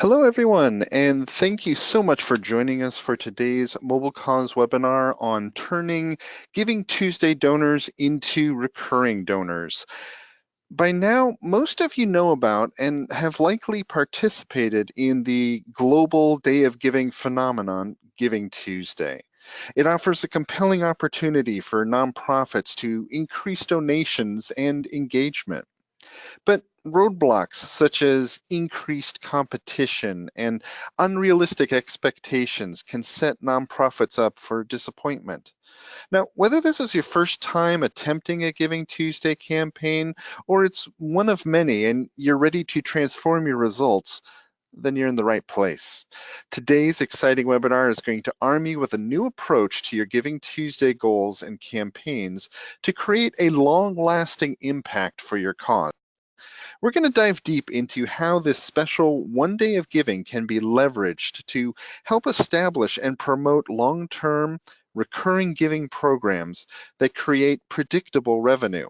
Hello, everyone, and thank you so much for joining us for today's Mobile Cause webinar on turning Giving Tuesday donors into recurring donors. By now, most of you know about and have likely participated in the global Day of Giving phenomenon, Giving Tuesday. It offers a compelling opportunity for nonprofits to increase donations and engagement. But roadblocks such as increased competition and unrealistic expectations can set nonprofits up for disappointment. Now, whether this is your first time attempting a Giving Tuesday campaign or it's one of many and you're ready to transform your results, then you're in the right place. Today's exciting webinar is going to arm you with a new approach to your Giving Tuesday goals and campaigns to create a long-lasting impact for your cause. We're going to dive deep into how this special one day of giving can be leveraged to help establish and promote long-term recurring giving programs that create predictable revenue.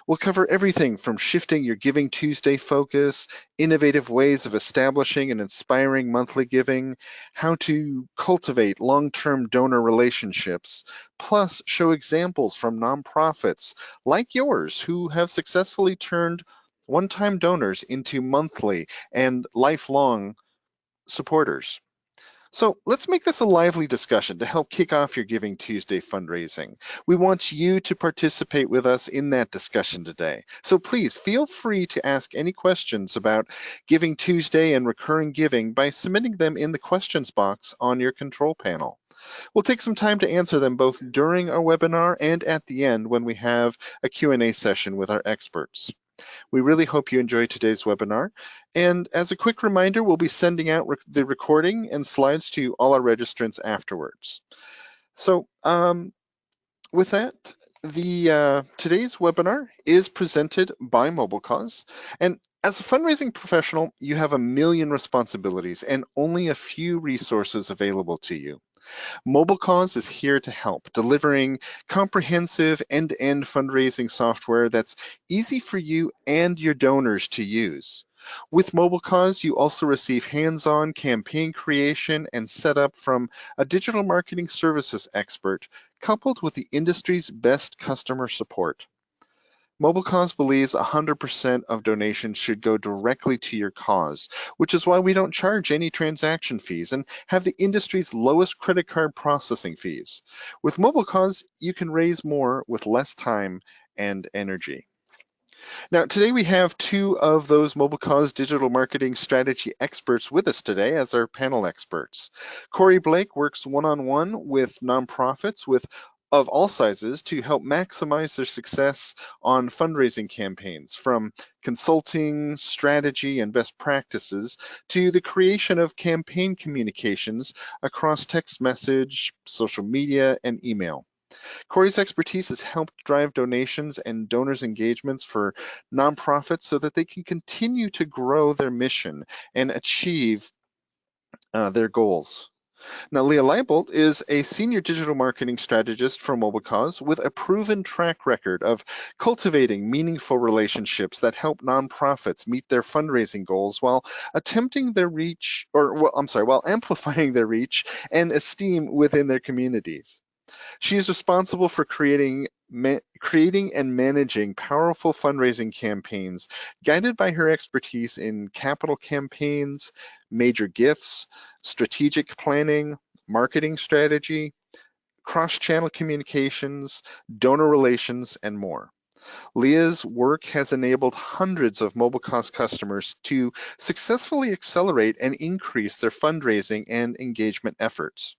We'll cover everything from shifting your Giving Tuesday focus, innovative ways of establishing and inspiring monthly giving, how to cultivate long-term donor relationships, plus show examples from nonprofits like yours who have successfully turned one-time donors into monthly and lifelong supporters. So let's make this a lively discussion to help kick off your Giving Tuesday fundraising. We want you to participate with us in that discussion today. So please feel free to ask any questions about Giving Tuesday and recurring giving by submitting them in the questions box on your control panel. We'll take some time to answer them both during our webinar and at the end when we have a Q&A session with our experts. We really hope you enjoy today's webinar. And as a quick reminder, we'll be sending out the recording and slides to all our registrants afterwards. So with that, today's webinar is presented by MobileCause. And as a fundraising professional, you have a million responsibilities and only a few resources available to you. MobileCause is here to help, delivering comprehensive end-to-end fundraising software that's easy for you and your donors to use. With MobileCause, you also receive hands-on campaign creation and setup from a digital marketing services expert, coupled with the industry's best customer support. MobileCause believes 100% of donations should go directly to your cause, which is why we don't charge any transaction fees and have the industry's lowest credit card processing fees. With MobileCause, you can raise more with less time and energy. Now, today we have two of those MobileCause digital marketing strategy experts with us today as our panel experts. Corey Blake works one-on-one with nonprofits of all sizes to help maximize their success on fundraising campaigns, from consulting, strategy, and best practices to the creation of campaign communications across text message, social media, and email. Corey's expertise has helped drive donations and donors' engagements for nonprofits so that they can continue to grow their mission and achieve their goals. Now, Leah Leibold is a senior digital marketing strategist for MobileCause with a proven track record of cultivating meaningful relationships that help nonprofits meet their fundraising goals while attempting their reach, while amplifying their reach and esteem within their communities. She is responsible for creating and managing powerful fundraising campaigns, guided by her expertise in capital campaigns, major gifts, strategic planning, marketing strategy, cross-channel communications, donor relations, and more. Leah's work has enabled hundreds of MobileCause customers to successfully accelerate and increase their fundraising and engagement efforts.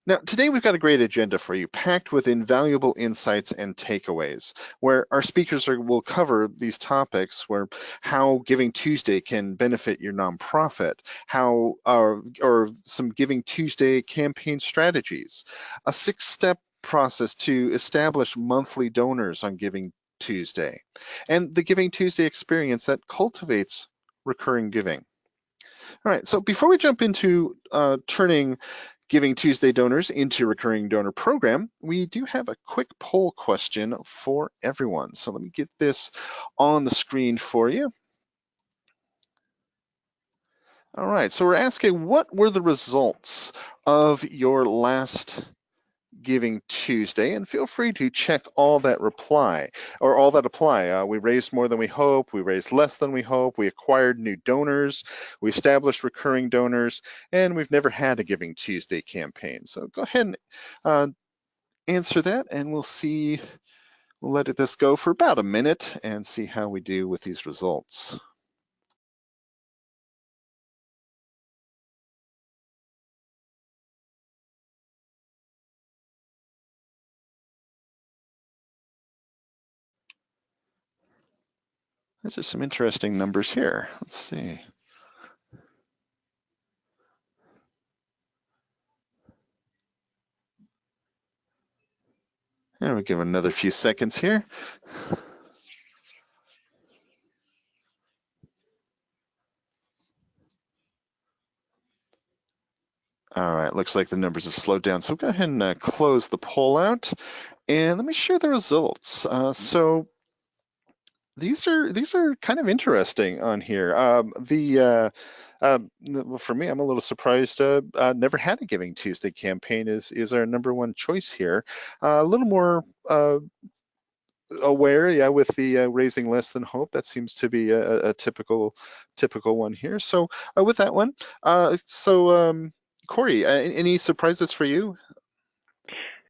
Now, today we've got a great agenda for you, packed with invaluable insights and takeaways, where our speakers will cover these topics, where how Giving Tuesday can benefit your nonprofit, how or some Giving Tuesday campaign strategies, a 6-step process to establish monthly donors on Giving Tuesday, and the Giving Tuesday experience that cultivates recurring giving. All right, so before we jump into turning Giving Tuesday donors into recurring donor program, we do have a quick poll question for everyone. So let me get this on the screen for you. All right, so we're asking, what were the results of your last Giving Tuesday? And feel free to check all that reply or all that apply. We raised more than we hoped. We raised less than we hoped. We acquired new donors. We established recurring donors, and we've never had a Giving Tuesday campaign. So go ahead and answer that, and we'll see. We'll let this go for about a minute and see how we do with these results. These are some interesting numbers here. Let's see. And we'll give it another few seconds here. All right, looks like the numbers have slowed down. So go ahead and close the poll out, and let me share the results. So these are kind of interesting on here. Well, for me, I'm a little surprised. Never had a Giving Tuesday campaign is our number one choice here. A little more aware, yeah, with the raising less than hope. That seems to be a typical one here. So with that one, Corey, any surprises for you?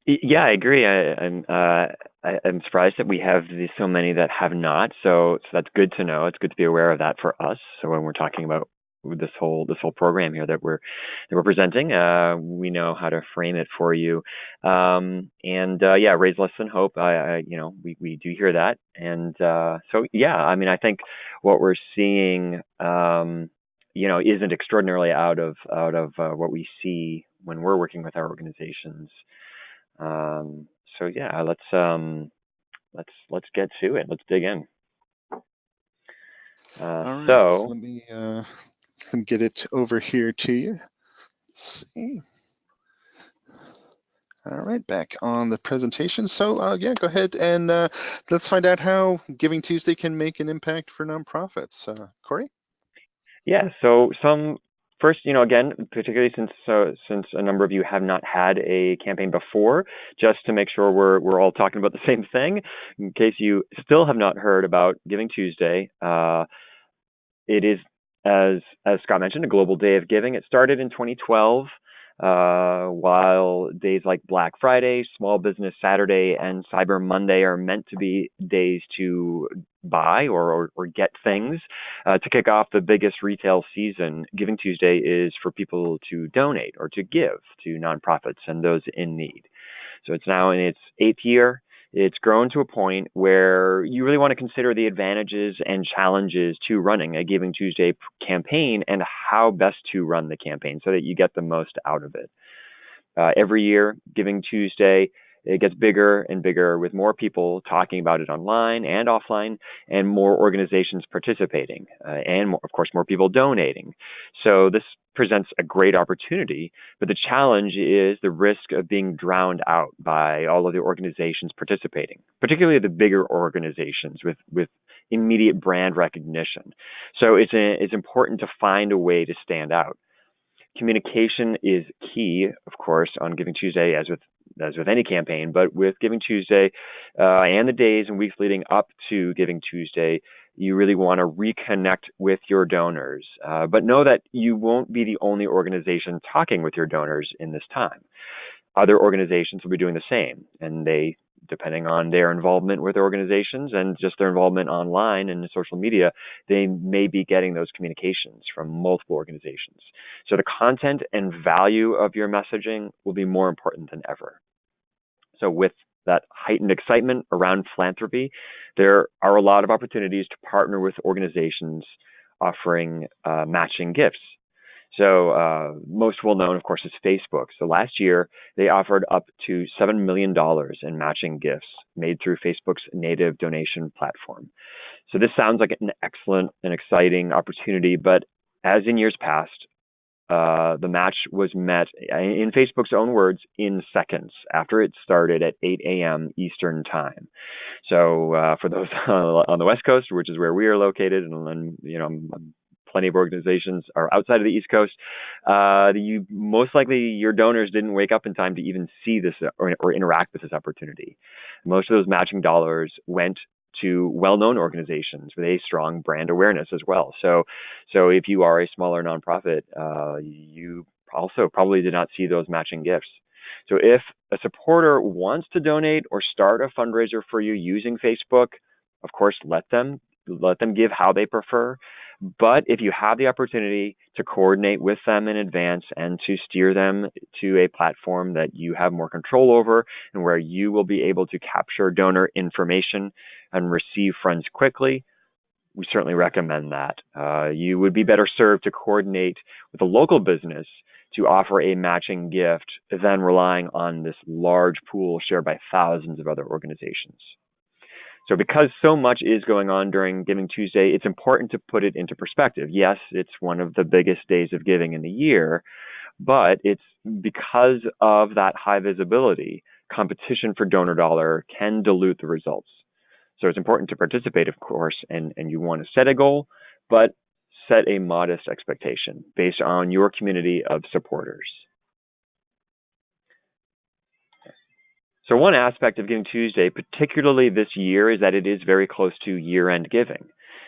Yeah, I agree. I'm surprised that we have so many that have not. So that's good to know. It's good to be aware of that for us. So when we're talking about this whole program here that we're presenting, we know how to frame it for you. And yeah, raise less than hope. We do hear that. And so yeah, I mean, I think what we're seeing, isn't extraordinarily out of what we see when we're working with our organizations. So yeah, let's get to it. Let's dig in. All right, so So let me get it over here to you. Let's see. All right, back on the presentation. So yeah, go ahead and let's find out how Giving Tuesday can make an impact for nonprofits. Corey? yeah, so some first, again, particularly since a number of you have not had a campaign before, just to make sure we're all talking about the same thing. In case you still have not heard about Giving Tuesday, it is, as Scott mentioned, a global day of giving. It started in 2012, while days like Black Friday, Small Business Saturday, and Cyber Monday are meant to be days to buy or get things. To kick off the biggest retail season, Giving Tuesday is for people to donate or to give to nonprofits and those in need. So it's now in its 8th year. It's grown to a point where you really want to consider the advantages and challenges to running a Giving Tuesday campaign and how best to run the campaign so that you get the most out of it. Every year, Giving Tuesday, it gets bigger and bigger with more people talking about it online and offline, and more organizations participating, and more, of course, more people donating. So this presents a great opportunity, but the challenge is the risk of being drowned out by all of the organizations participating, particularly the bigger organizations with immediate brand recognition. So it's important to find a way to stand out. Communication is key, of course, on Giving Tuesday, as with any campaign, but with Giving Tuesday and the days and weeks leading up to Giving Tuesday, you really want to reconnect with your donors. But know that you won't be the only organization talking with your donors in this time. Other organizations will be doing the same, and they, depending on their involvement with organizations and just their involvement online and social media, they may be getting those communications from multiple organizations. So the content and value of your messaging will be more important than ever. So with that heightened excitement around philanthropy, there are a lot of opportunities to partner with organizations offering matching gifts. So most well known, of course, is Facebook. So last year, they offered up to $7 million in matching gifts made through Facebook's native donation platform. So this sounds like an excellent and exciting opportunity, but as in years past, the match was met, in Facebook's own words, in seconds after it started at 8 a.m. Eastern Time. So for those on the West Coast, which is where we are located, and I'm plenty of organizations are outside of the East Coast, you most likely your donors didn't wake up in time to even see this or interact with this opportunity. Most of those matching dollars went to well-known organizations with a strong brand awareness as well. So if you are a smaller nonprofit, you also probably did not see those matching gifts. So if a supporter wants to donate or start a fundraiser for you using Facebook, of course, let them give how they prefer. But if you have the opportunity to coordinate with them in advance and to steer them to a platform that you have more control over and where you will be able to capture donor information and receive funds quickly, we certainly recommend that. You would be better served to coordinate with a local business to offer a matching gift than relying on this large pool shared by thousands of other organizations. So because so much is going on during Giving Tuesday, it's important to put it into perspective. Yes, it's one of the biggest days of giving in the year, but it's because of that high visibility, competition for donor dollar can dilute the results. So it's important to participate, of course, and you want to set a goal, but set a modest expectation based on your community of supporters. So one aspect of Giving Tuesday, particularly this year, is that it is very close to year-end giving.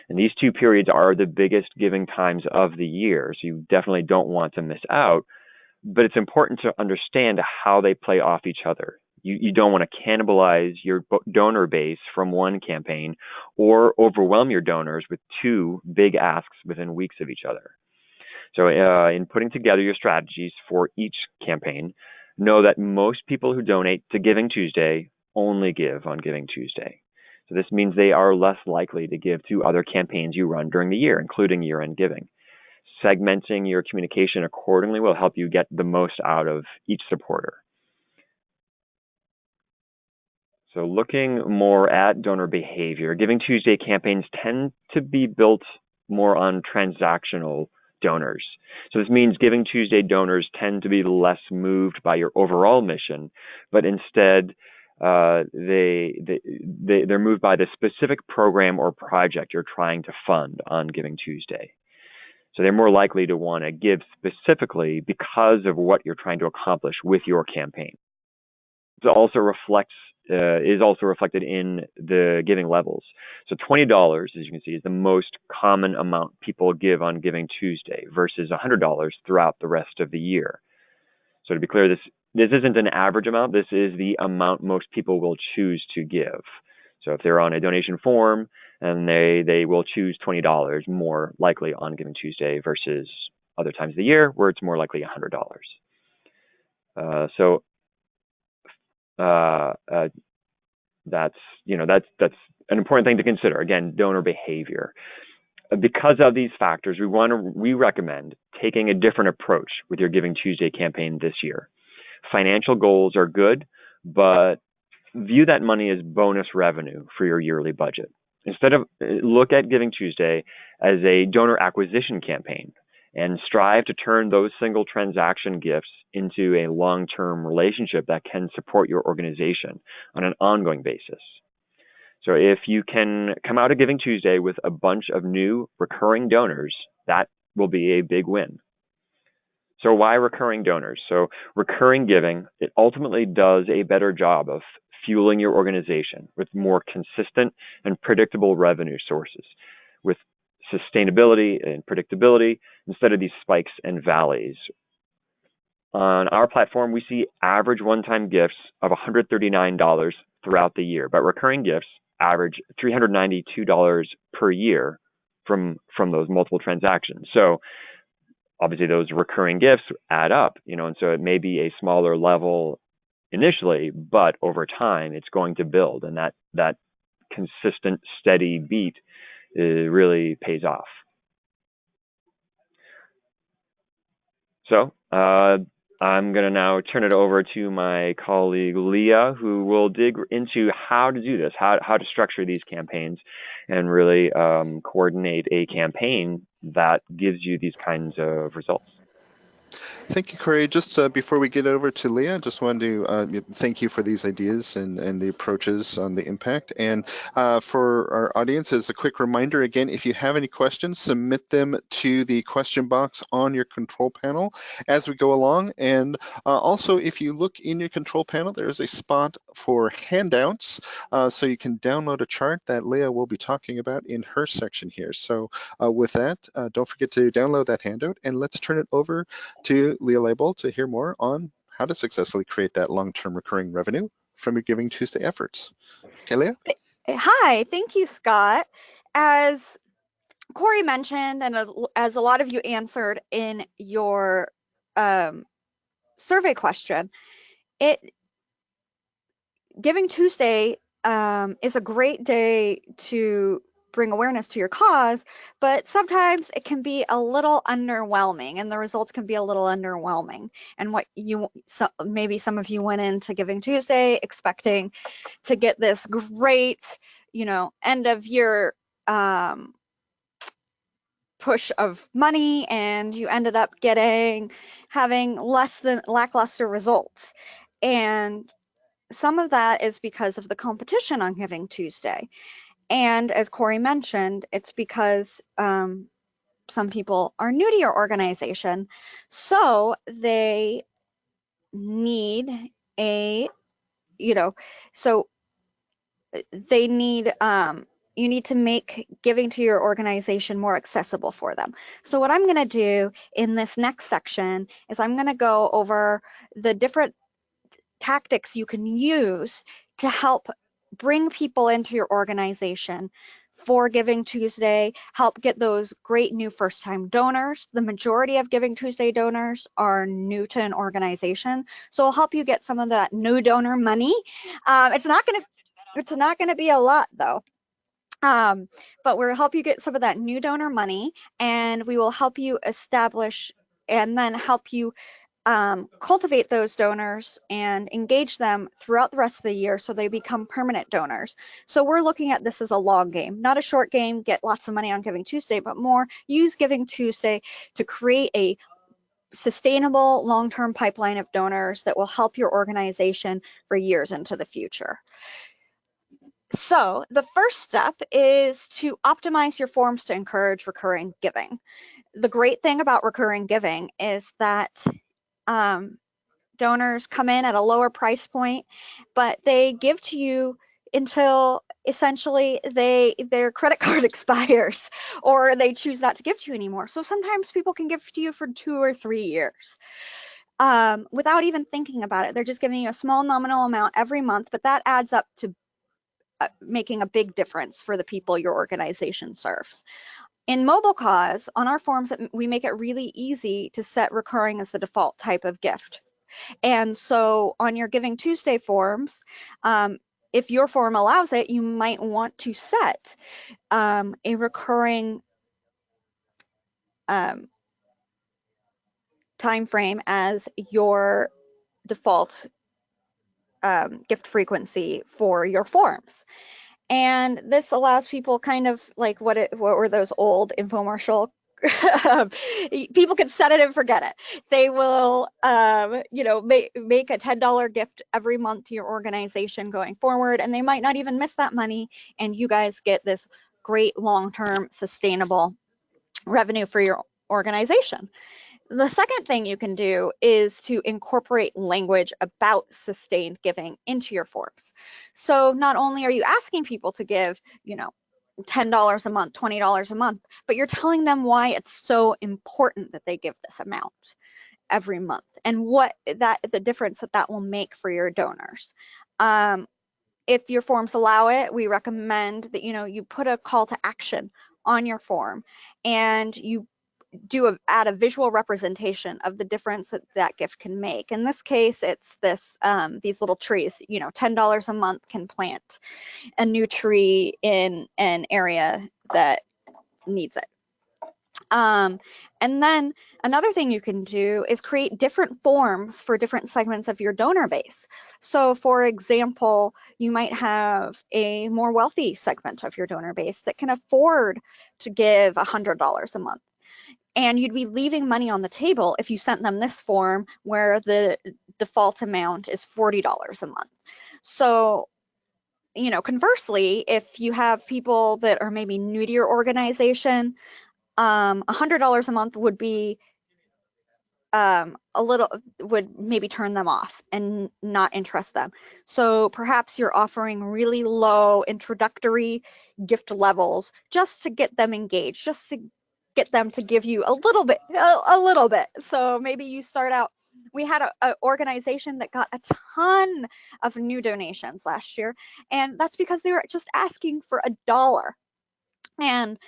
And these two periods are the biggest giving times of the year, so you definitely don't want to miss out. But it's important to understand how they play off each other. You don't want to cannibalize your donor base from one campaign or overwhelm your donors with two big asks within weeks of each other. So in putting together your strategies for each campaign, know that most people who donate to Giving Tuesday only give on Giving Tuesday. So this means they are less likely to give to other campaigns you run during the year, including year-end giving. Segmenting your communication accordingly will help you get the most out of each supporter. So looking more at donor behavior, Giving Tuesday campaigns tend to be built more on transactional donors. So this means Giving Tuesday donors tend to be less moved by your overall mission, but instead they're moved by the specific program or project you're trying to fund on Giving Tuesday. So they're more likely to want to give specifically because of what you're trying to accomplish with your campaign. It also is also reflected in the giving levels. So $20, as you can see, is the most common amount people give on Giving Tuesday versus $100 throughout the rest of the year. So to be clear, this isn't an average amount. This is the amount most people will choose to give. So if they're on a donation form, and they will choose $20 more likely on Giving Tuesday versus other times of the year where it's more likely $100. That's an important thing to consider. Again, donor behavior. Because of these factors, we recommend taking a different approach with your Giving Tuesday campaign this year. Financial goals are good, but view that money as bonus revenue for your yearly budget. Instead of look at Giving Tuesday as a donor acquisition campaign and strive to turn those single transaction gifts into a long-term relationship that can support your organization on an ongoing basis. So if you can come out of Giving Tuesday with a bunch of new recurring donors, that will be a big win. So why recurring donors? So recurring giving, it ultimately does a better job of fueling your organization with more consistent and predictable revenue sources, with sustainability and predictability instead of these spikes and valleys. On our platform, we see average one-time gifts of $139 throughout the year, but recurring gifts average $392 per year from those multiple transactions. So obviously those recurring gifts add up, and so it may be a smaller level initially, but over time it's going to build, and that consistent, steady beat really pays off. So I'm going to now turn it over to my colleague Leah, who will dig into how to do this, how to structure these campaigns, and really coordinate a campaign that gives you these kinds of results. Thank you, Corey. Just before we get over to Leah, just wanted to thank you for these ideas and the approaches on the impact. And for our audience, as a quick reminder, again, if you have any questions, submit them to the question box on your control panel as we go along. And also, if you look in your control panel, there is a spot for handouts, so you can download a chart that Leah will be talking about in her section here. So with that, don't forget to download that handout, and let's turn it over to Leah Label to hear more on how to successfully create that long-term recurring revenue from your Giving Tuesday efforts. Okay, Leah? Hi, thank you, Scott. As Corey mentioned, and as a lot of you answered in your survey question, it Giving Tuesday is a great day to bring awareness to your cause, but sometimes it can be a little underwhelming, and the results can be a little underwhelming. And maybe some of you went into Giving Tuesday expecting to get this great, end of year push of money, and you ended up having less than lackluster results. And some of that is because of the competition on Giving Tuesday. And as Corey mentioned, it's because some people are new to your organization, so they need a, so they need, you need to make giving to your organization more accessible for them. So what I'm going to do in this next section is I'm going to go over the different tactics you can use to help bring people into your organization for Giving Tuesday, help get those great new first-time donors. The majority of Giving Tuesday donors are new to an organization, so it'll help you get some of that new donor money. It's not going to be a lot, though. But we'll help you get some of that new donor money, and we will help you establish and then help you cultivate those donors and engage them throughout the rest of the year so they become permanent donors. So we're looking at this as a long game, not a short game, get lots of money on Giving Tuesday, but more use Giving Tuesday to create a sustainable long-term pipeline of donors that will help your organization for years into the future. So the first step is to optimize your forms to encourage recurring giving. The great thing about recurring giving is that donors come in at a lower price point, but they give to you until essentially their credit card expires or they choose not to give to you anymore. So sometimes people can give to you for 2 or 3 years without even thinking about it. They're just giving you a small nominal amount every month, but that adds up to making a big difference for the people your organization serves. In Mobile Cause, on our forms, we make it really easy to set recurring as the default type of gift. And so on your Giving Tuesday forms, if your form allows it, you might want to set a recurring time frame as your default gift frequency for your forms. And this allows people kind of like what were those old infomercial people can set it and forget it. They will make a $10 gift every month to your organization going forward, and they might not even miss that money, and you guys get this great long-term sustainable revenue for your organization. The second thing you can do is to incorporate language about sustained giving into your forms. So not only are you asking people to give, $10 a month, $20 a month, but you're telling them why it's so important that they give this amount every month and what the difference that will make for your donors. If your forms allow it, we recommend that you put a call to action on your form and you add a visual representation of the difference that gift can make. In this case, it's these little trees. $10 a month can plant a new tree in an area that needs it. And then another thing you can do is create different forms for different segments of your donor base. So for example, you might have a more wealthy segment of your donor base that can afford to give $100 a month. And you'd be leaving money on the table if you sent them this form where the default amount is $40 a month. So, you know, conversely, if you have people that are maybe new to your organization, $100 a month would be would maybe turn them off and not interest them. So perhaps you're offering really low introductory gift levels just to get them engaged, just to get them to give you a little bit, a little bit. So maybe you start out. We had an organization that got a ton of new donations last year, and that's because they were just asking for $1. And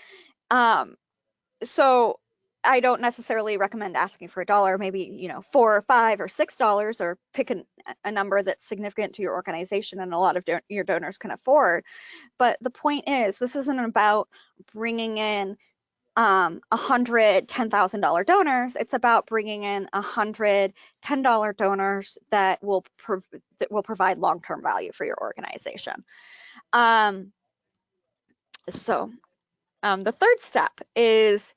so I don't necessarily recommend asking for $1, maybe, you know, $4 or $5 or $6, or pick a number that's significant to your organization and a lot of your donors can afford. But the point is, this isn't about bringing in 100 $10,000 donors. It's about bringing in 100 $10 donors that will provide long-term value for your organization. The third step is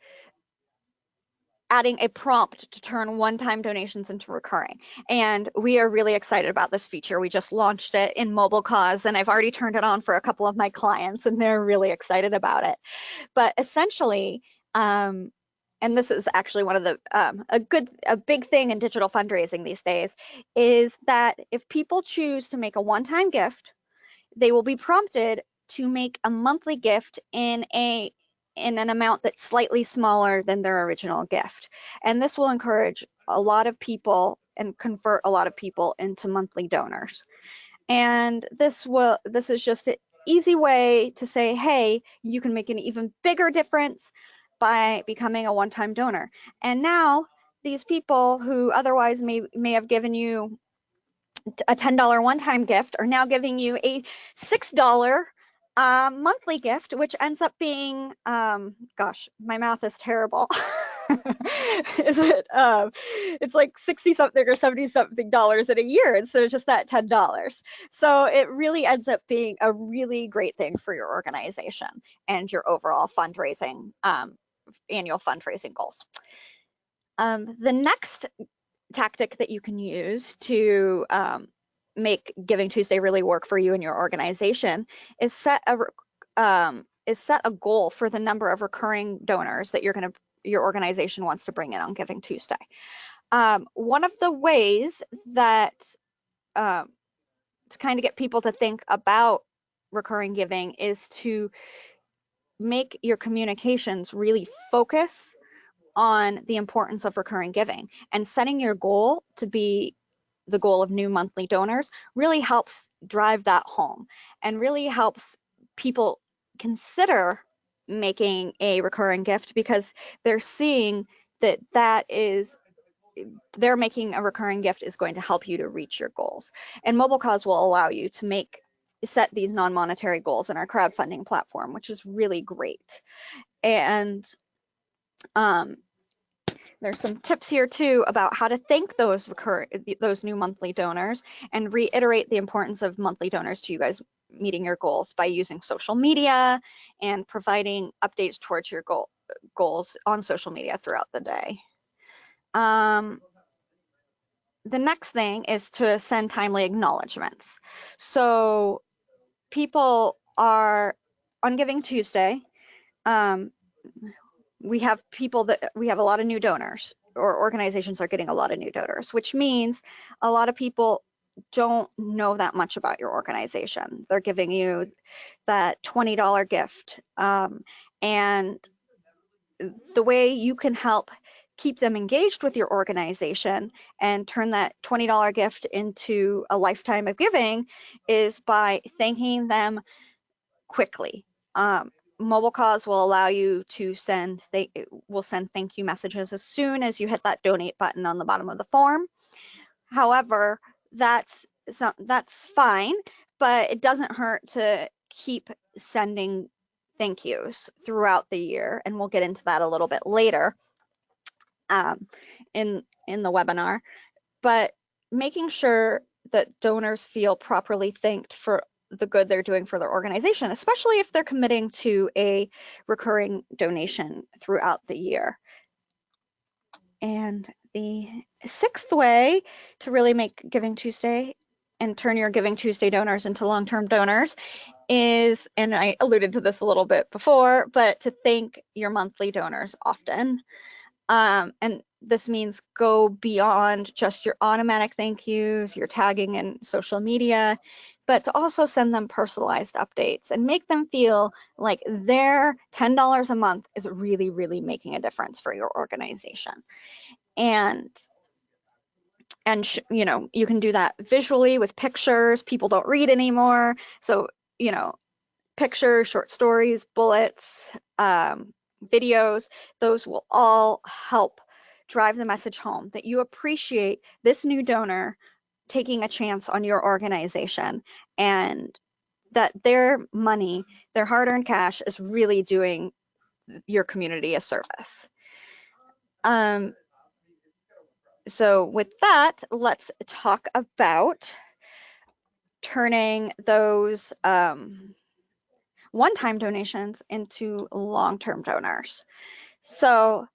adding a prompt to turn one-time donations into recurring. And we are really excited about this feature. We just launched it in Mobile Cause, and I've already turned it on for a couple of my clients, and they're really excited about it. But essentially, and this is actually one of the a big thing in digital fundraising these days, is that if people choose to make a one-time gift, they will be prompted to make a monthly gift in an amount that's slightly smaller than their original gift. And this will encourage a lot of people and convert a lot of people into monthly donors. And this is just an easy way to say, hey, you can make an even bigger difference by becoming a one-time donor. And now these people who otherwise may have given you a $10 one-time gift are now giving you a $6 monthly gift, which ends up being, gosh, my math is terrible. Is it? It's like 60 something or 70 something dollars in a year instead of just that $10. So it really ends up being a really great thing for your organization and your overall fundraising, annual fundraising goals. The next tactic that you can use to make Giving Tuesday really work for you and your organization is set a goal for the number of recurring donors that your organization wants to bring in on Giving Tuesday. One of the ways that to kind of get people to think about recurring giving is to make your communications really focus on the importance of recurring giving, and setting your goal to be the goal of new monthly donors really helps drive that home and really helps people consider making a recurring gift, because they're seeing that they're making a recurring gift is going to help you to reach your goals. And Mobile Cause will allow you to set these non-monetary goals in our crowdfunding platform, which is really great. And there's some tips here too about how to thank those new monthly donors and reiterate the importance of monthly donors to you guys meeting your goals by using social media and providing updates towards your goals on social media throughout the day. The next thing is to send timely acknowledgements. So people are on Giving Tuesday. We have a lot of new donors, or organizations are getting a lot of new donors, which means a lot of people don't know that much about your organization. They're giving you that $20 gift. And the way you can help keep them engaged with your organization and turn that $20 gift into a lifetime of giving is by thanking them quickly. Mobile Cause will allow you to send thank you messages as soon as you hit that donate button on the bottom of the form. However, that's fine, but it doesn't hurt to keep sending thank yous throughout the year, and we'll get into that a little bit later in the webinar. But making sure that donors feel properly thanked for the good they're doing for their organization, especially if they're committing to a recurring donation throughout the year. And the sixth way to really make Giving Tuesday and turn your Giving Tuesday donors into long-term donors is, and I alluded to this a little bit before, but to thank your monthly donors often. And this means go beyond just your automatic thank yous, your tagging in social media, but to also send them personalized updates and make them feel like their $10 a month is really, really making a difference for your organization. And you know, you can do that visually with pictures. People don't read anymore. So, you know, pictures, short stories, bullets, videos, those will all help drive the message home that you appreciate this new donor taking a chance on your organization and that their money, their hard-earned cash, is really doing your community a service. So with that, let's talk about turning those one-time donations into long-term donors. So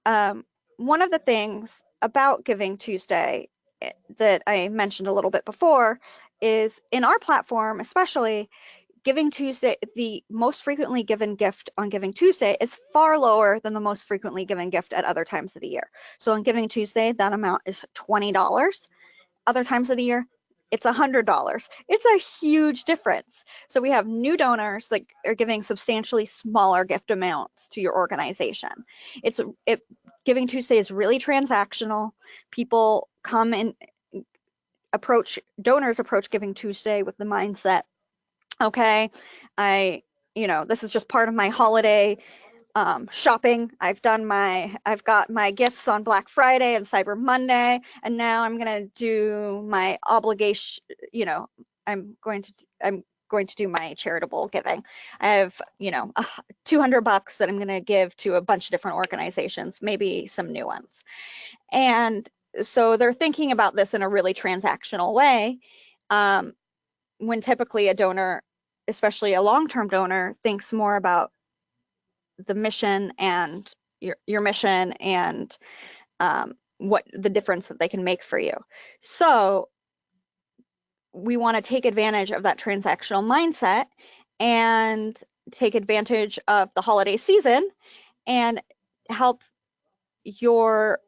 one of the things about Giving Tuesday that I mentioned a little bit before is in our platform, especially Giving Tuesday, the most frequently given gift on Giving Tuesday is far lower than the most frequently given gift at other times of the year. So on Giving Tuesday, that amount is $20. Other times of the year, it's $100. It's a huge difference. So we have new donors that are giving substantially smaller gift amounts to your organization. Giving Tuesday is really transactional. People come and donors approach Giving Tuesday with the mindset, okay, this is just part of my holiday shopping. I've got my gifts on Black Friday and Cyber Monday, and now I'm going to do my obligation, I'm going to do my charitable giving. I have, $200 that I'm going to give to a bunch of different organizations, maybe some new ones. And so they're thinking about this in a really transactional way, when typically a donor, especially a long-term donor, thinks more about the mission and your mission and what the difference that they can make for you. So we want to take advantage of that transactional mindset and take advantage of the holiday season and help your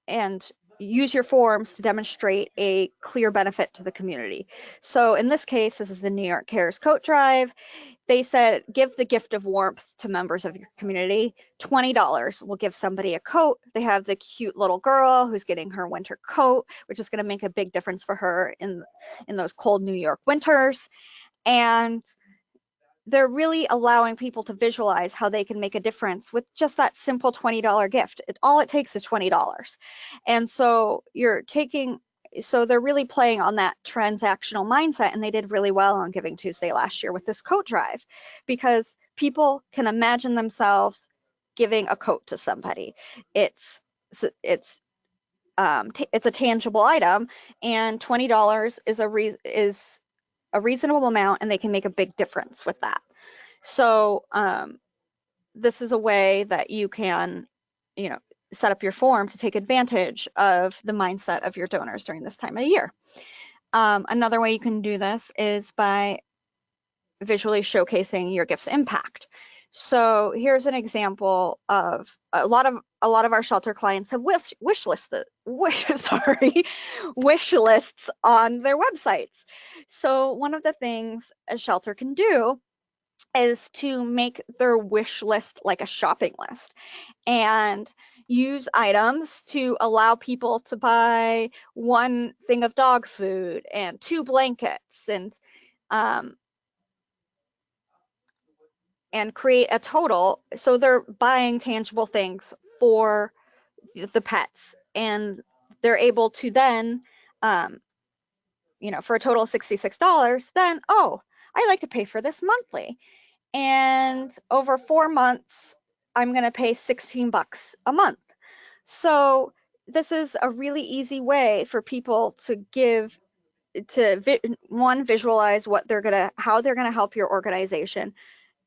and use your forms to demonstrate a clear benefit to the community. So in this case, this is the New York Cares Coat Drive. They said, give the gift of warmth to members of your community. $20 will give somebody a coat. They have the cute little girl who's getting her winter coat, which is going to make a big difference for her in those cold New York winters. And they're really allowing people to visualize how they can make a difference with just that simple $20 gift. All it takes is $20. And so they're really playing on that transactional mindset, and they did really well on Giving Tuesday last year with this coat drive because people can imagine themselves giving a coat to somebody. It's a tangible item, and $20 is a reasonable amount, and they can make a big difference with that. So this is a way that you can, set up your form to take advantage of the mindset of your donors during this time of the year. Another way you can do this is by visually showcasing your gift's impact. So here's an example of a lot of our shelter clients have wish lists on their websites. So one of the things a shelter can do is to make their wish list like a shopping list and use items to allow people to buy 1 thing of dog food and 2 blankets and create a total. So they're buying tangible things for the pets, and they're able to then, for a total of $66, then, I like to pay for this monthly. And over 4 months, I'm going to pay $16 a month. So this is a really easy way for people to visualize how they're going to help your organization.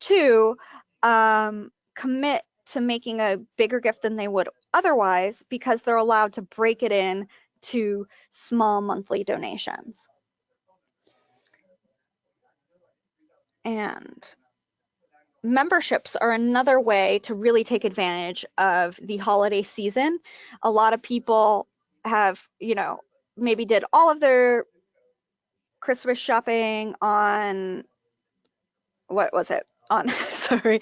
2, commit to making a bigger gift than they would otherwise because they're allowed to break it in to small monthly donations. And memberships are another way to really take advantage of the holiday season. A lot of people have, maybe did all of their Christmas shopping on, what was it? Sorry.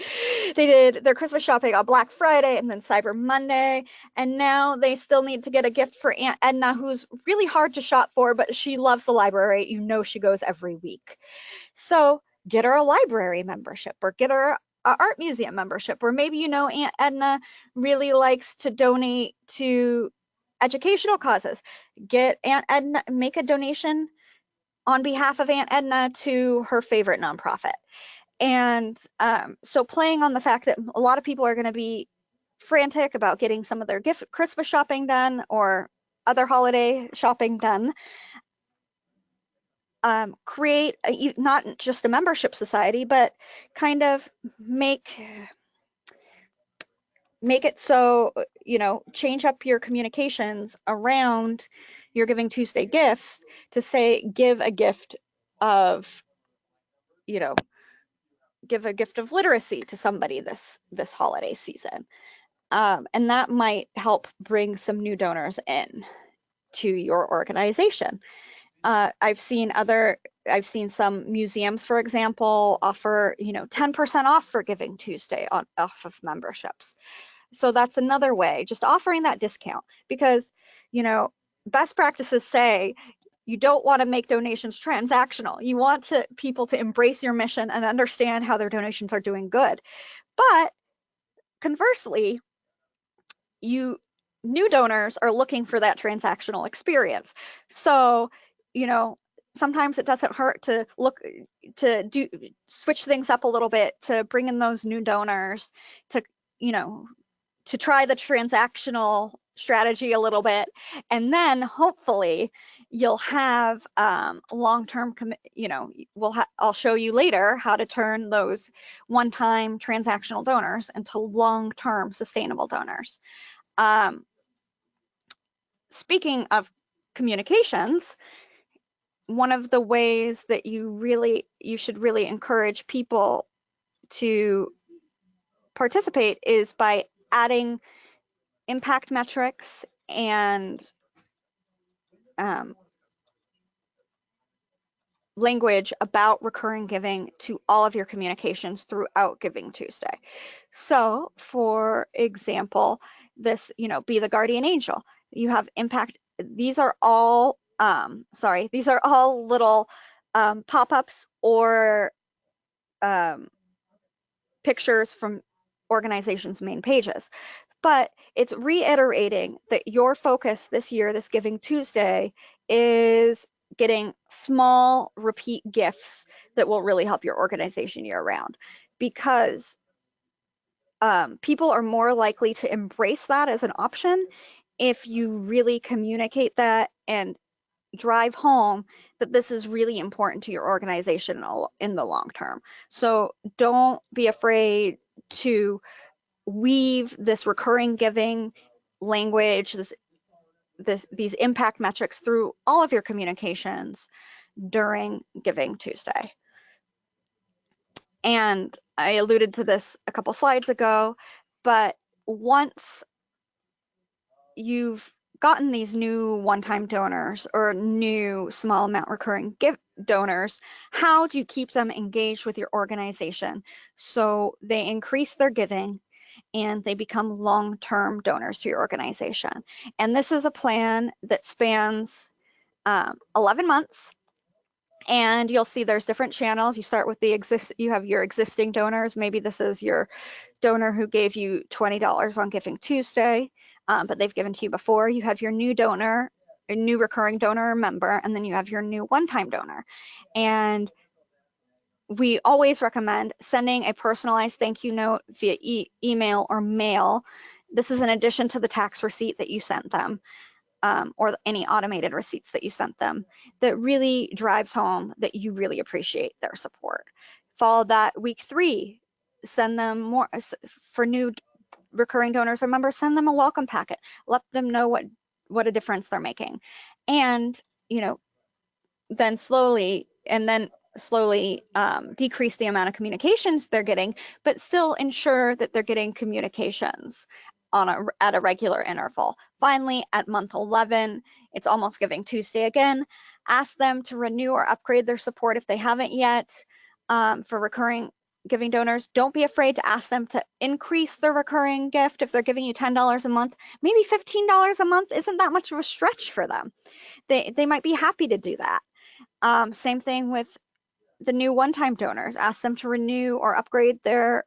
They did their Christmas shopping on Black Friday and then Cyber Monday. And now they still need to get a gift for Aunt Edna, who's really hard to shop for, but she loves the library. She goes every week. So get her a library membership or get her an art museum membership, or maybe Aunt Edna really likes to donate to educational causes. Get Aunt Edna, make a donation on behalf of Aunt Edna to her favorite nonprofit. And so playing on the fact that a lot of people are going to be frantic about getting some of their Christmas shopping done or other holiday shopping done, create not just a membership society, but kind of make it so, change up your communications around your Giving Tuesday gifts to say, give a gift of, give a gift of literacy to somebody this holiday season. And that might help bring some new donors in to your organization. I've seen some museums, for example, offer 10% off for Giving Tuesday off of memberships. So that's another way, just offering that discount, because best practices say you don't want to make donations transactional. You want people to embrace your mission and understand how their donations are doing good. But conversely, new donors are looking for that transactional experience. So, sometimes it doesn't hurt to switch things up a little bit, to bring in those new donors, to try the transactional strategy a little bit, and then hopefully you'll have long-term I'll show you later how to turn those one-time transactional donors into long-term sustainable donors. Speaking of communications, one of the ways that you should really encourage people to participate is by adding impact metrics and language about recurring giving to all of your communications throughout Giving Tuesday. So, for example, this, be the guardian angel. You have impact. These are all, little pop-ups or pictures from organizations' main pages. But it's reiterating that your focus this year, this Giving Tuesday, is getting small repeat gifts that will really help your organization year round, because people are more likely to embrace that as an option if you really communicate that and drive home that this is really important to your organization in the long term. So don't be afraid to weave this recurring giving language, these impact metrics through all of your communications during Giving Tuesday. And I alluded to this a couple slides ago, but once you've gotten these new one-time donors or new small amount recurring donors, how do you keep them engaged with your organization so they increase their giving and they become long-term donors to your organization? And this is a plan that spans 11 months. And you'll see there's different channels. You start with you have your existing donors. Maybe this is your donor who gave you $20 on Giving Tuesday, but they've given to you before. You have your new donor, a new recurring donor or member, and then you have your new one-time donor. And we always recommend sending a personalized thank you note via email or mail. This is in addition to the tax receipt that you sent them. Or any automated receipts that you sent them, that really drives home that you really appreciate their support. Follow that week 3, send them more for new recurring donors or members, send them a welcome packet. Let them know what a difference they're making. And, then slowly decrease the amount of communications they're getting, but still ensure that they're getting communications at a regular interval. Finally, at month 11, it's almost Giving Tuesday again. Ask them to renew or upgrade their support if they haven't yet. For recurring giving donors, don't be afraid to ask them to increase their recurring gift. If they're giving you $10 a month, maybe $15 a month isn't that much of a stretch for them. They might be happy to do that. Same thing with the new one-time donors. Ask them to renew or upgrade their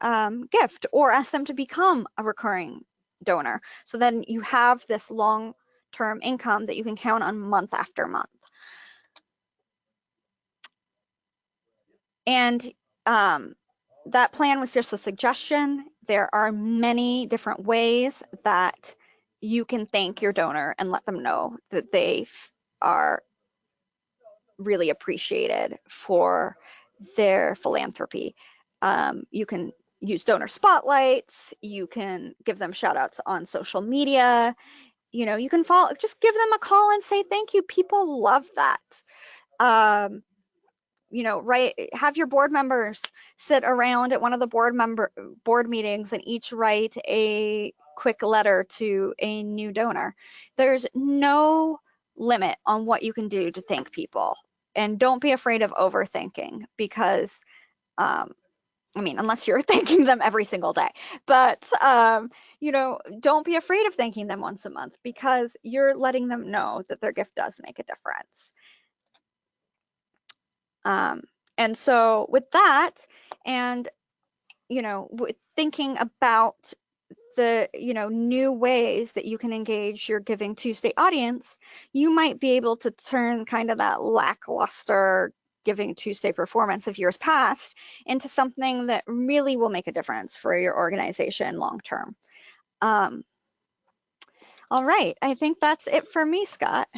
gift, or ask them to become a recurring donor. So then you have this long-term income that you can count on month after month. And that plan was just a suggestion. There are many different ways that you can thank your donor and let them know that they are really appreciated for their philanthropy. You can use donor spotlights. You can give them shout outs on social media. You can just give them a call and say thank you. People love that. Have your board members sit around at one of the board meetings and each write a quick letter to a new donor. There's no limit on what you can do to thank people. And don't be afraid of overthinking, because unless you're thanking them every single day, but don't be afraid of thanking them once a month, because you're letting them know that their gift does make a difference. And so with that, and with thinking about the new ways that you can engage your Giving Tuesday audience, you might be able to turn kind of that lackluster Giving Tuesday performance of years past into something that really will make a difference for your organization long term. All right, I think that's it for me, Scott.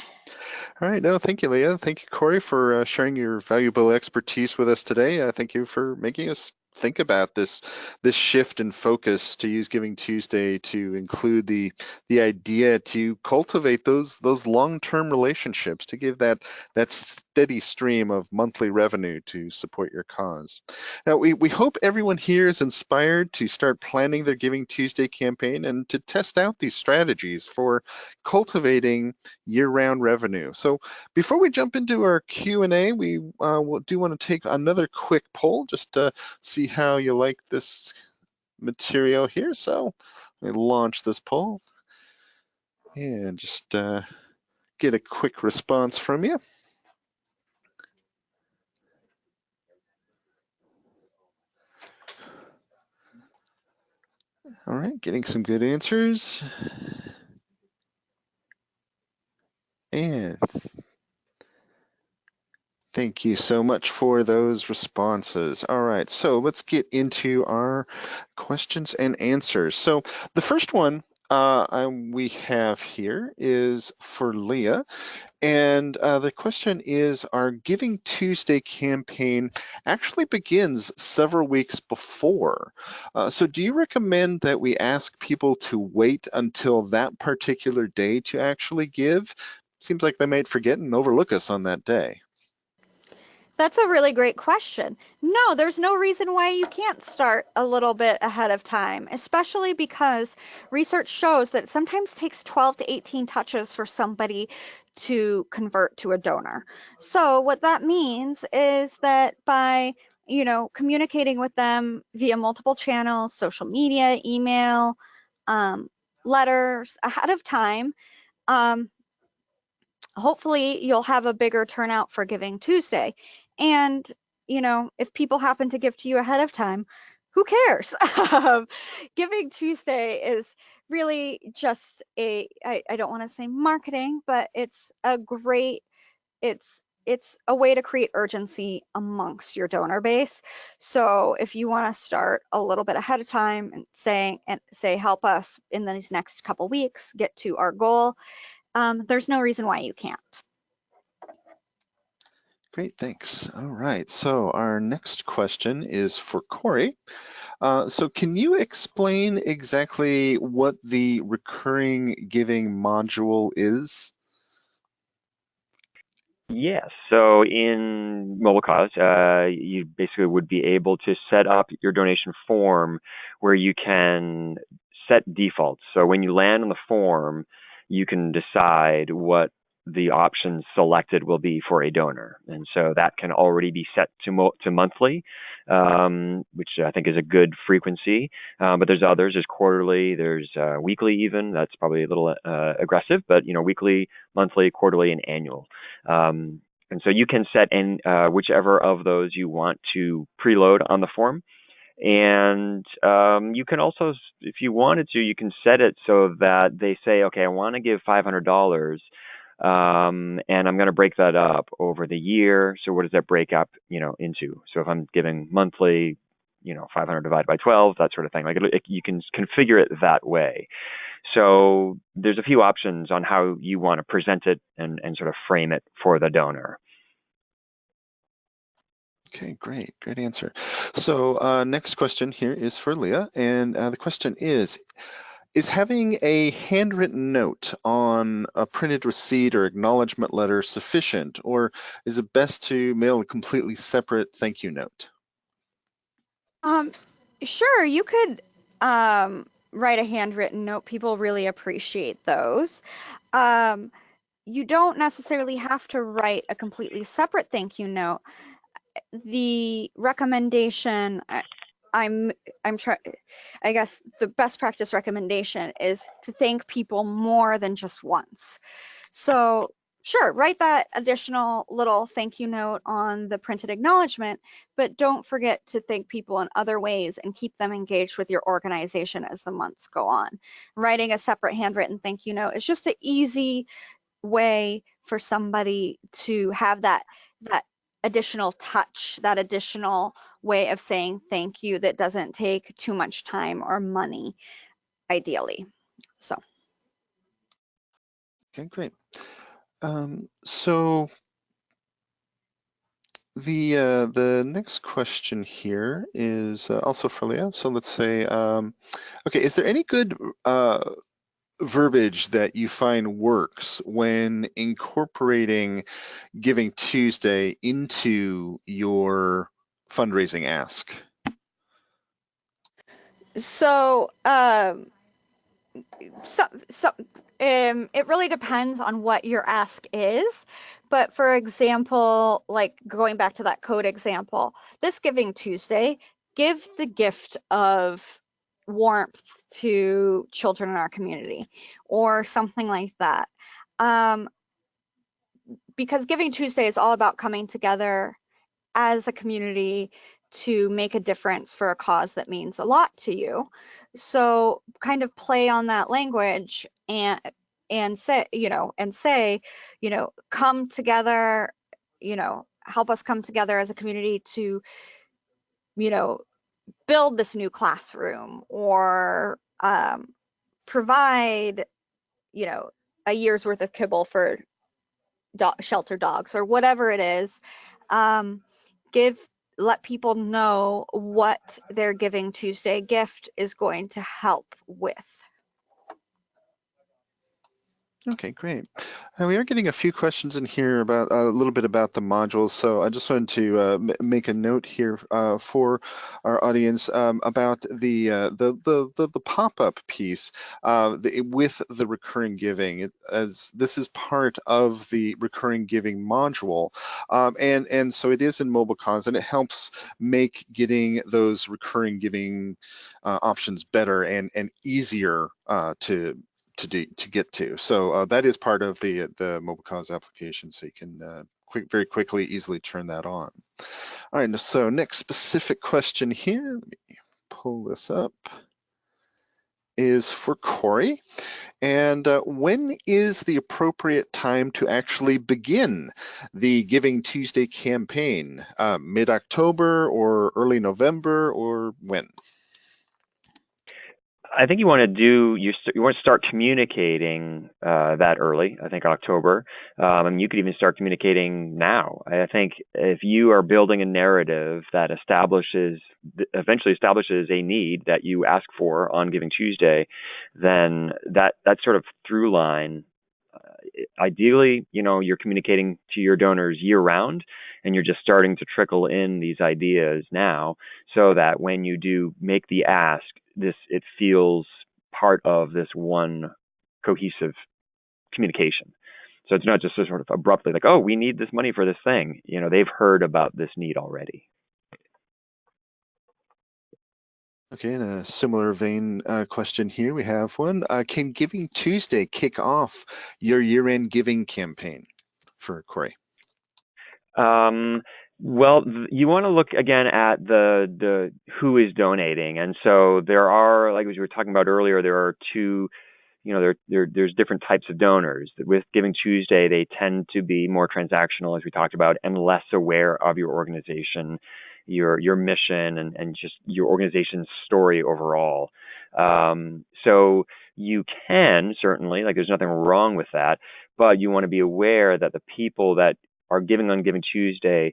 All right. No, thank you, Leah. Thank you, Corey, for sharing your valuable expertise with us today. Thank you for making us think about this shift in focus to use Giving Tuesday to include the idea to cultivate those long-term relationships, to give that steady stream of monthly revenue to support your cause. Now, we hope everyone here is inspired to start planning their Giving Tuesday campaign and to test out these strategies for cultivating year-round revenue. So before we jump into our Q&A, we do want to take another quick poll just to see how you like this material here. So let me launch this poll and just get a quick response from you. All right, getting some good answers. And thank you so much for those responses. All right, so let's get into our questions and answers. So the first one we have here is for Leah. And the question is, our Giving Tuesday campaign actually begins several weeks before. So do you recommend that we ask people to wait until that particular day to actually give? Seems like they might forget and overlook us on that day. That's a really great question. No, there's no reason why you can't start a little bit ahead of time, especially because research shows that it sometimes takes 12 to 18 touches for somebody to convert to a donor. So what that means is that by communicating with them via multiple channels, social media, email, letters ahead of time, hopefully you'll have a bigger turnout for Giving Tuesday. And, if people happen to give to you ahead of time, who cares? Giving Tuesday is really just I don't want to say marketing, but it's a way to create urgency amongst your donor base. So if you want to start a little bit ahead of time and say, help us in these next couple weeks get to our goal, there's no reason why you can't. Great, thanks. All right, so our next question is for Corey. So can you explain exactly what the recurring giving module is? Yes. So in Mobile Cause, you basically would be able to set up your donation form where you can set defaults. So when you land on the form, you can decide what the options selected will be for a donor, and so that can already be set to monthly, which I think is a good frequency. But there's others. There's quarterly. There's weekly. Even that's probably a little aggressive, but weekly, monthly, quarterly, and annual. And so you can set in whichever of those you want to preload on the form. And you can also, if you wanted to, you can set it so that they say, okay, I want to give $500, and I'm going to break that up over the year. So what does that break up, into? So if I'm giving monthly, 500 divided by 12, that sort of thing. Like you can configure it that way. So there's a few options on how you want to present it and sort of frame it for the donor. Okay, great answer. So next question here is for Leah, and the question is having a handwritten note on a printed receipt or acknowledgement letter sufficient, or is it best to mail a completely separate thank you note? Sure, you could write a handwritten note. People really appreciate those. Um, you don't necessarily have to write a completely separate thank you note. The recommendation I'm trying I guess the best practice recommendation is to thank people more than just once. So sure, write that additional little thank you note on the printed acknowledgement, but don't forget to thank people in other ways and keep them engaged with your organization as the months go on. Writing a separate handwritten thank you note is just an easy way for somebody to have that additional touch, that additional way of saying thank you that doesn't take too much time or money, ideally. So Okay, great. So the next question here is also for Leah. So let's say, okay, is there any good verbiage that you find works when incorporating Giving Tuesday into your fundraising ask? so it really depends on what your ask is. But for example, like going back to that code example, this Giving Tuesday, give the gift of warmth to children in our community or something like that. Because Giving Tuesday is all about coming together as a community to make a difference for a cause that means a lot to you. So kind of play on that language and say, come together, help us come together as a community to, build this new classroom or provide, a year's worth of kibble for shelter dogs or whatever it is. Um, let people know what their Giving Tuesday gift is going to help with. Okay, great. Now we are getting a few questions in here about a little bit about the modules, so I just wanted to make a note here for our audience about the pop-up piece with the recurring giving, as this is part of the recurring giving module, and so it is in Mobile Cause, and it helps make getting those recurring giving options better and easier to get to. So that is part of the Mobile Cause application, so you can very quickly, easily turn that on. All right, so next specific question here, let me pull this up, is for Corey. And when is the appropriate time to actually begin the Giving Tuesday campaign? Mid-October or early November, or when? I think you want to start communicating that early. I think October. And you could even start communicating now. I think if you are building a narrative that eventually establishes a need that you ask for on Giving Tuesday, then that sort of through line. Ideally, you're communicating to your donors year round, and you're just starting to trickle in these ideas now, so that when you do make the ask, it feels part of this one cohesive communication. So it's not just sort of abruptly like, oh, we need this money for this thing. They've heard about this need already. Okay, in a similar vein question here, we have one. Can Giving Tuesday kick off your year-end giving campaign for Corey? Well, you want to look again at the who is donating, and so there are, like as we were talking about earlier, there are two. There's different types of donors. With Giving Tuesday, they tend to be more transactional, as we talked about, and less aware of your organization, your mission, and just your organization's story overall. So you can certainly, like, there's nothing wrong with that, but you want to be aware that the people that are giving on Giving Tuesday,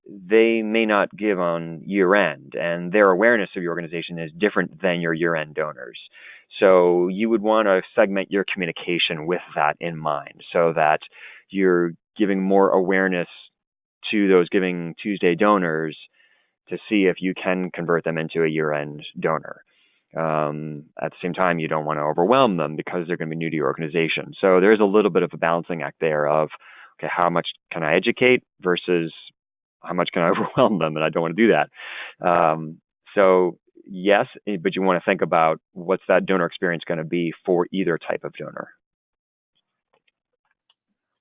they may not give on year end, and their awareness of your organization is different than your year end donors. So you would want to segment your communication with that in mind, so that you're giving more awareness to those Giving Tuesday donors to see if you can convert them into a year end donor. At the same time, you don't want to overwhelm them because they're going to be new to your organization. So there's a little bit of a balancing act there of, okay, how much can I educate versus how much can I overwhelm them? And I don't want to do that. So yes, but you want to think about what's that donor experience going to be for either type of donor.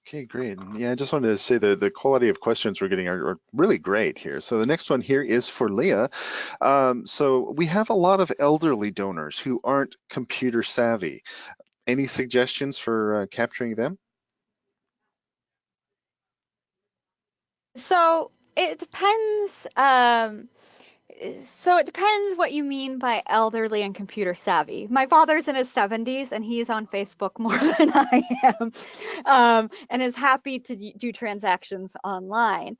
Okay, great. Yeah, I just wanted to say the quality of questions we're getting are really great here. So the next one here is for Leah. So we have a lot of elderly donors who aren't computer savvy. Any suggestions for capturing them? So it depends. So it depends what you mean by elderly and computer savvy. My father's in his 70s and he's on Facebook more than I am, and is happy to do transactions online.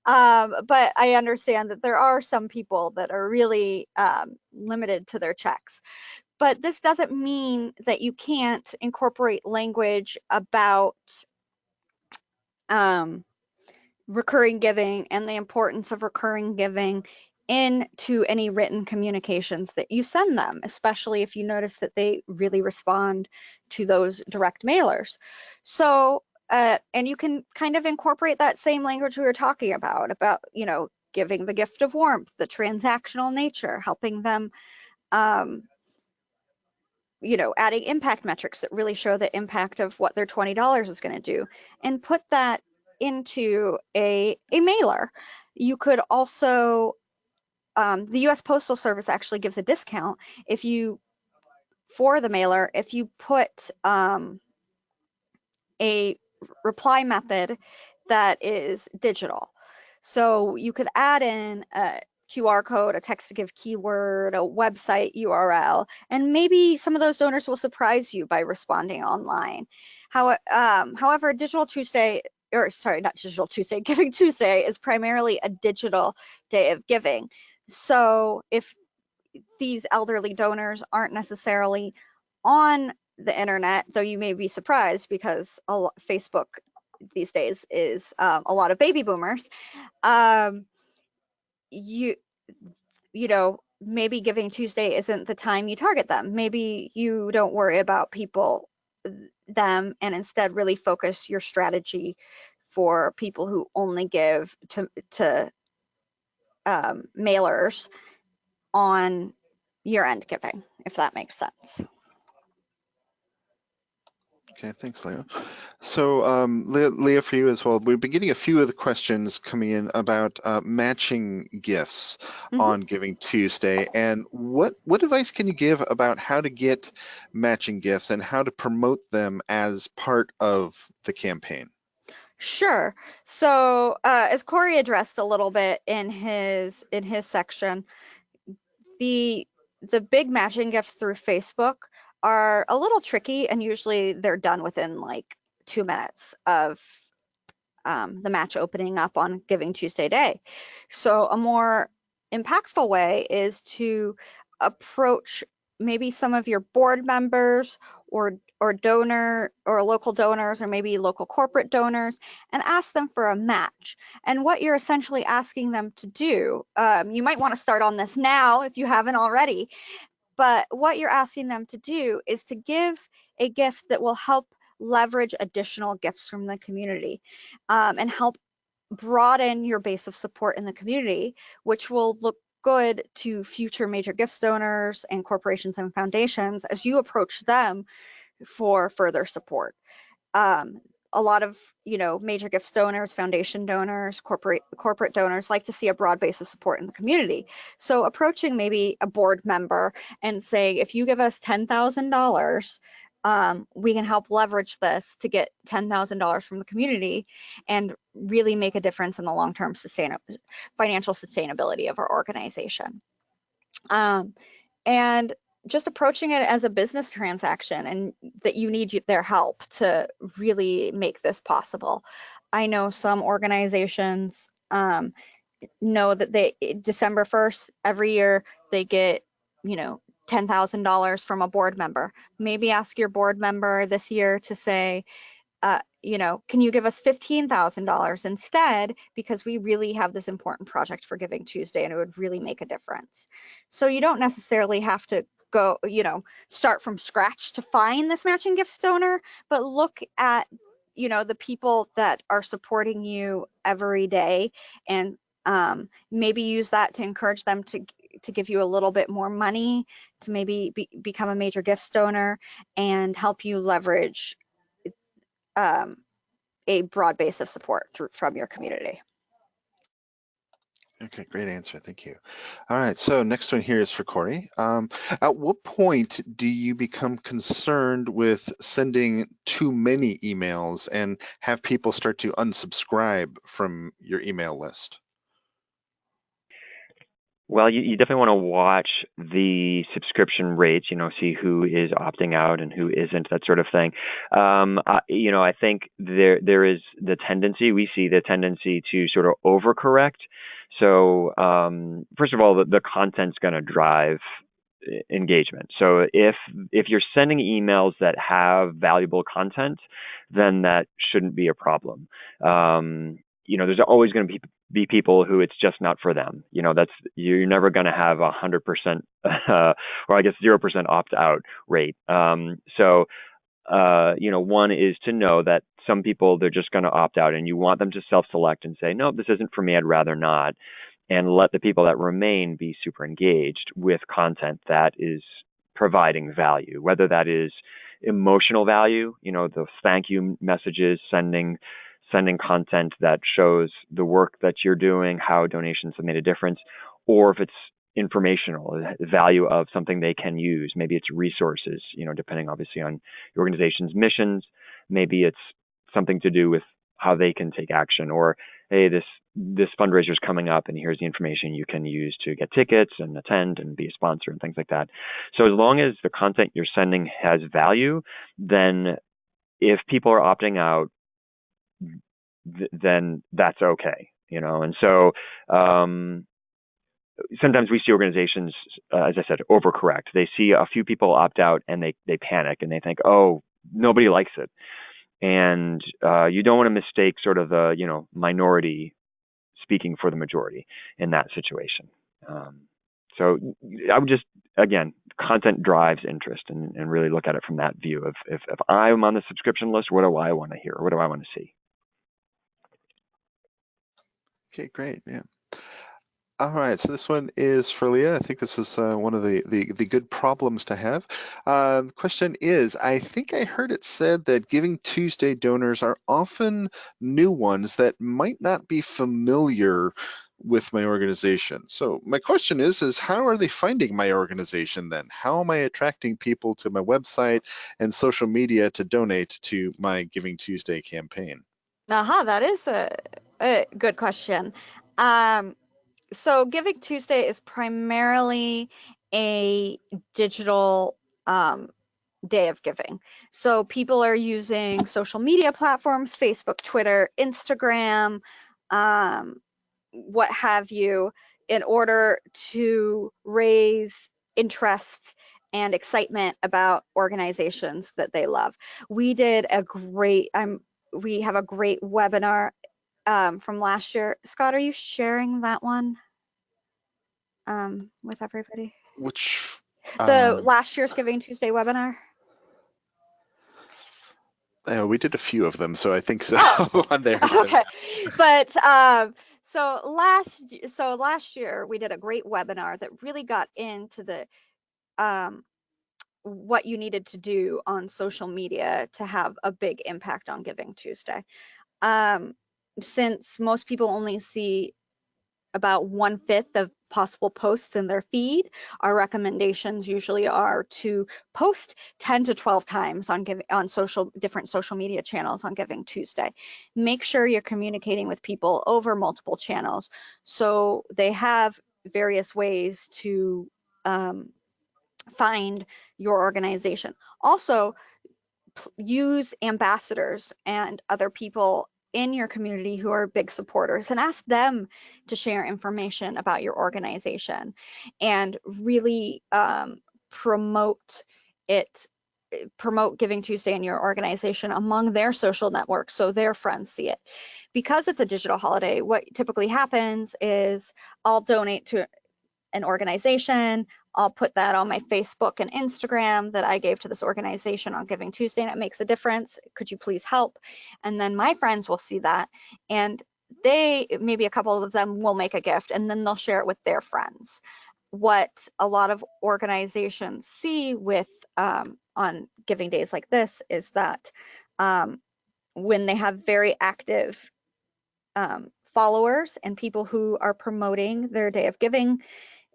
But I understand that there are some people that are really limited to their checks. But this doesn't mean that you can't incorporate language about um, recurring giving and the importance of recurring giving into any written communications that you send them, especially if you notice that they really respond to those direct mailers. So, and you can kind of incorporate that same language we were talking about, giving the gift of warmth, the transactional nature, helping them, adding impact metrics that really show the impact of what their $20 is going to do, and put that into a mailer. You could also, the US Postal Service actually gives a discount for the mailer if you put a reply method that is digital. So you could add in a QR code, a text to give keyword, a website URL, and maybe some of those donors will surprise you by responding online. However, Digital Tuesday, or sorry, not Digital Tuesday, Giving Tuesday is primarily a digital day of giving. So if these elderly donors aren't necessarily on the internet, though you may be surprised because Facebook these days is a lot of baby boomers, you maybe Giving Tuesday isn't the time you target them. Maybe you don't worry about them, and instead really focus your strategy for people who only give to mailers on year-end giving, if that makes sense. Okay, thanks, Leah. So, Leah, for you as well, we've been getting a few of the questions coming in about matching gifts Mm-hmm. on Giving Tuesday, and what advice can you give about how to get matching gifts and how to promote them as part of the campaign? Sure. So, as Corey addressed a little bit in his section, the the big matching gifts through Facebook are a little tricky, and usually they're done within like 2 minutes of the match opening up on Giving Tuesday day. So a more impactful way is to approach maybe some of your board members or donor or local donors or maybe local corporate donors and ask them for a match. And what you're essentially asking them to do, you might want to start on this now if you haven't already, but what you're asking them to do is to give a gift that will help leverage additional gifts from the community, and help broaden your base of support in the community, which will look good to future major gifts donors and corporations and foundations as you approach them for further support. Um, a lot of major gifts donors, foundation donors, corporate donors like to see a broad base of support in the community. So approaching maybe a board member and saying, if you give us $10,000, we can help leverage this to get $10,000 from the community and really make a difference in the long-term financial sustainability of our organization. And just approaching it as a business transaction and that you need their help to really make this possible. I know some organizations know that December 1st every year they get, $10,000 from a board member. Maybe ask your board member this year to say, can you give us $15,000 instead? Because we really have this important project for Giving Tuesday and it would really make a difference. So you don't necessarily have to go, start from scratch to find this matching gifts donor, but look at, the people that are supporting you every day and maybe use that to encourage them to give you a little bit more money to maybe become a major gifts donor and help you leverage a broad base of support from your community. Okay, great answer. Thank you. All right, so next one here is for Corey. At what point do you become concerned with sending too many emails and have people start to unsubscribe from your email list? Well, you definitely want to watch the subscription rates, see who is opting out and who isn't, that sort of thing. I think there is the tendency, we see the tendency to sort of overcorrect. So, first of all, the content's going to drive engagement. So if you're sending emails that have valuable content, then that shouldn't be a problem. There's always going to be people who it's just not for them. You're never going to have 100%, or I guess 0% opt out rate. One is to know that some people, they're just going to opt out and you want them to self-select and say, no, this isn't for me, I'd rather not. And let the people that remain be super engaged with content that is providing value, whether that is emotional value, the thank you messages, sending content that shows the work that you're doing, how donations have made a difference, or if it's informational, value of something they can use. Maybe it's resources, depending obviously on your organization's missions. Maybe it's something to do with how they can take action, or hey, this fundraiser is coming up and here's the information you can use to get tickets and attend and be a sponsor and things like that. So as long as the content you're sending has value, then if people are opting out, then that's okay, And so sometimes we see organizations, as I said, overcorrect. They see a few people opt out and they panic and they think, oh, nobody likes it. And you don't want to mistake sort of the minority speaking for the majority in that situation. So I would just, again, content drives interest and really look at it from that view of if I'm on the subscription list, what do I want to hear? What do I want to see? Okay, great. Yeah. All right, so this one is for Leah. I think this is one of the good problems to have. Question is, I think I heard it said that Giving Tuesday donors are often new ones that might not be familiar with my organization. So my question is how are they finding my organization then? How am I attracting people to my website and social media to donate to my Giving Tuesday campaign? That is a good question. So Giving Tuesday is primarily a digital day of giving. So people are using social media platforms, Facebook, Twitter, Instagram, what have you, in order to raise interest and excitement about organizations that they love. We did a great, we have a great webinar from last year. Scott, are you sharing that one with everybody? Which The last year's Giving Tuesday webinar? we did a few of them, so I think so. Oh, I'm there. So. okay. But so last year we did a great webinar that really got into the what you needed to do on social media to have a big impact on Giving Tuesday. Since most people only see about 1/5 of possible posts in their feed, our recommendations usually are to post 10 to 12 times on different social media channels on Giving Tuesday. Make sure you're communicating with people over multiple channels so they have various ways to find your organization. Also, use ambassadors and other people in your community who are big supporters and ask them to share information about your organization and really promote it, promote Giving Tuesday in your organization among their social networks so their friends see it. Because it's a digital holiday, what typically happens is I'll donate to an organization. I'll put that on my Facebook and Instagram that I gave to this organization on Giving Tuesday and it makes a difference. Could you please help? And then my friends will see that and maybe a couple of them will make a gift and then they'll share it with their friends. What a lot of organizations see with on giving days like this is that when they have very active followers and people who are promoting their day of giving,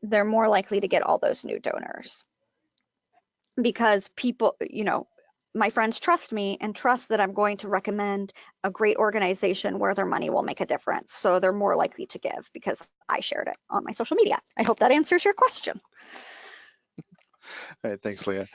they're more likely to get all those new donors because people, my friends trust me and trust that I'm going to recommend a great organization where their money will make a difference. So they're more likely to give because I shared it on my social media. I hope that answers your question. All right, thanks, Leah.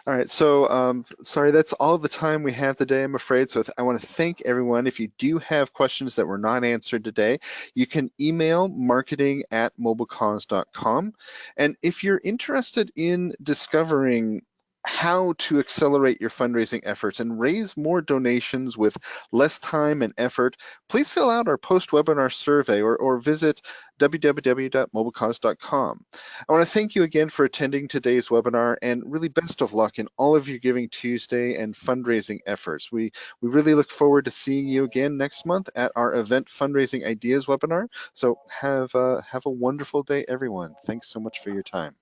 All right, so sorry, that's all the time we have today, I'm afraid. So I want to thank everyone. If you do have questions that were not answered today, you can email marketing@mobilecause.com. And if you're interested in discovering how to accelerate your fundraising efforts and raise more donations with less time and effort, please fill out our post-webinar survey or visit www.mobilecause.com. I want to thank you again for attending today's webinar and really best of luck in all of your Giving Tuesday and fundraising efforts. We really look forward to seeing you again next month at our event fundraising ideas webinar. So have a wonderful day, everyone. Thanks so much for your time.